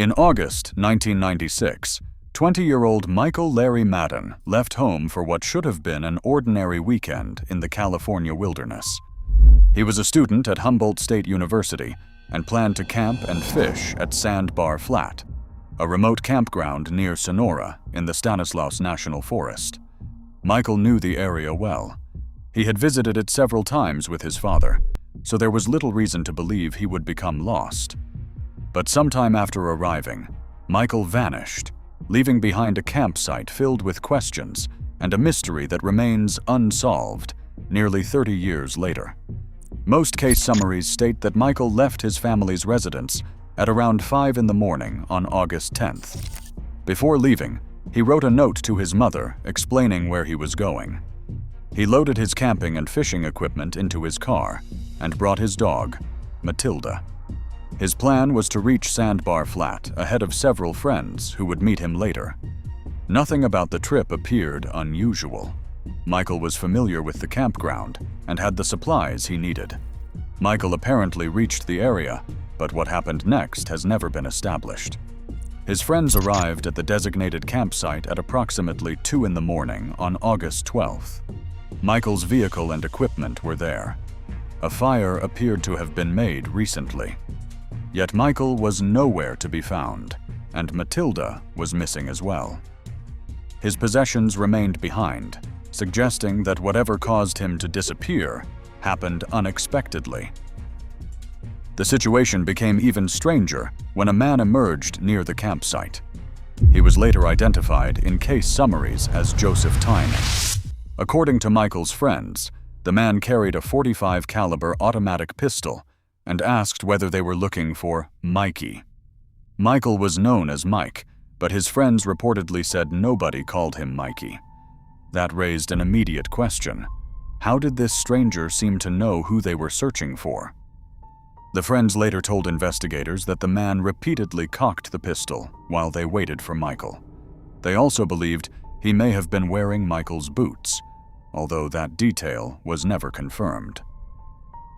In August 1996, 20-year-old Michael Larry Madden left home for what should have been an ordinary weekend in the California wilderness. He was a student at Humboldt State University and planned to camp and fish at Sandbar Flat, a remote campground near Sonora in the Stanislaus National Forest. Michael knew the area well. He had visited it several times with his father, so there was little reason to believe he would become lost. But sometime after arriving, Michael vanished, leaving behind a campsite filled with questions and a mystery that remains unsolved nearly 30 years later. Most case summaries state that Michael left his family's residence at around 5 in the morning on August 10th. Before leaving, he wrote a note to his mother explaining where he was going. He loaded his camping and fishing equipment into his car and brought his dog, Matilda. His plan was to reach Sandbar Flat ahead of several friends who would meet him later. Nothing about the trip appeared unusual. Michael was familiar with the campground and had the supplies he needed. Michael apparently reached the area, but what happened next has never been established. His friends arrived at the designated campsite at approximately 2 in the morning on August 12th. Michael's vehicle and equipment were there. A fire appeared to have been made recently. Yet Michael was nowhere to be found, and Matilda was missing as well. His possessions remained behind, suggesting that whatever caused him to disappear happened unexpectedly. The situation became even stranger when a man emerged near the campsite. He was later identified in case summaries as Joseph Tyne. According to Michael's friends, the man carried a .45 caliber automatic pistol and asked whether they were looking for Mikey. Michael was known as Mike, but his friends reportedly said nobody called him Mikey. That raised an immediate question. How did this stranger seem to know who they were searching for? The friends later told investigators that the man repeatedly cocked the pistol while they waited for Michael. They also believed he may have been wearing Michael's boots, although that detail was never confirmed.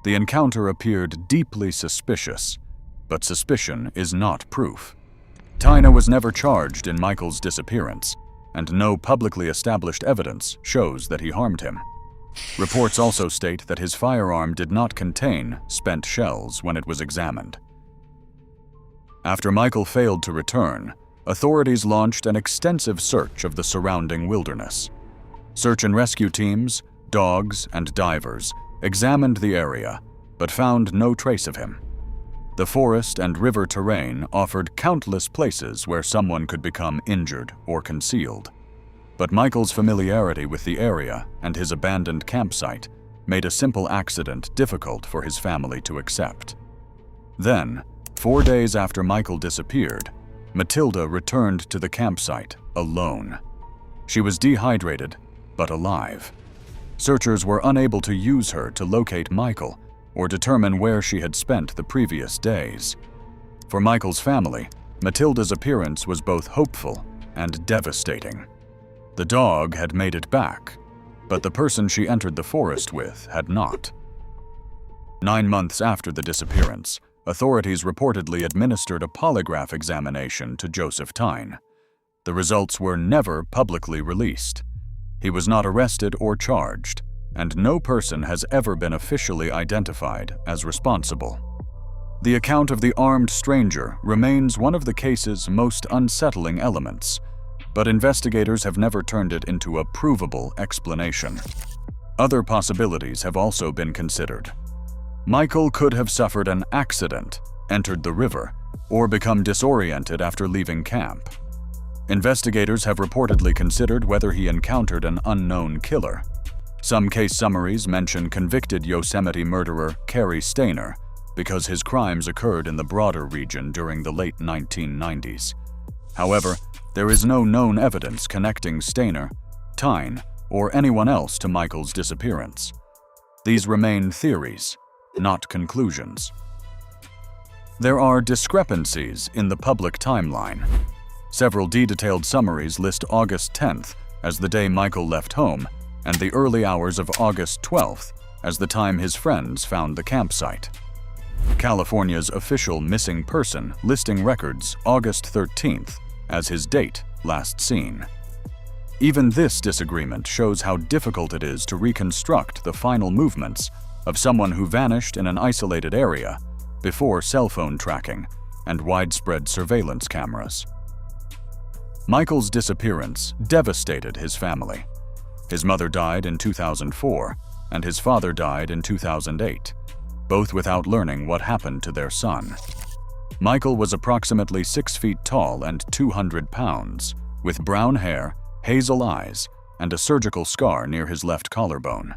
The encounter appeared deeply suspicious, but suspicion is not proof. Tyne was never charged in Michael's disappearance, and no publicly established evidence shows that he harmed him. Reports also state that his firearm did not contain spent shells when it was examined. After Michael failed to return, authorities launched an extensive search of the surrounding wilderness. Search and rescue teams, dogs, and divers examined the area, but found no trace of him. The forest and river terrain offered countless places where someone could become injured or concealed. But Michael's familiarity with the area and his abandoned campsite made a simple accident difficult for his family to accept. Then, 4 days after Michael disappeared, Matilda returned to the campsite alone. She was dehydrated, but alive. Searchers were unable to use her to locate Michael or determine where she had spent the previous days. For Michael's family, Matilda's appearance was both hopeful and devastating. The dog had made it back, but the person she entered the forest with had not. 9 months after the disappearance, authorities reportedly administered a polygraph examination to Joseph Tyne. The results were never publicly released. He was not arrested or charged, and no person has ever been officially identified as responsible. The account of the armed stranger remains one of the case's most unsettling elements, but investigators have never turned it into a provable explanation. Other possibilities have also been considered. Michael could have suffered an accident, entered the river, or become disoriented after leaving camp. Investigators have reportedly considered whether he encountered an unknown killer. Some case summaries mention convicted Yosemite murderer Cary Stayner because his crimes occurred in the broader region during the late 1990s. However, there is no known evidence connecting Stayner, Tyne, or anyone else to Michael's disappearance. These remain theories, not conclusions. There are discrepancies in the public timeline. Several detailed summaries list August 10th as the day Michael left home and the early hours of August 12th as the time his friends found the campsite. California's official missing person listing records August 13th as his date last seen. Even this disagreement shows how difficult it is to reconstruct the final movements of someone who vanished in an isolated area before cell phone tracking and widespread surveillance cameras. Michael's disappearance devastated his family. His mother died in 2004, and his father died in 2008, both without learning what happened to their son. Michael was approximately 6 feet tall and 200 pounds, with brown hair, hazel eyes, and a surgical scar near his left collarbone.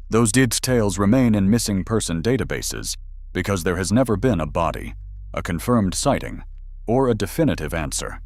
Those details remain in missing person databases because there has never been a body, a confirmed sighting, or a definitive answer.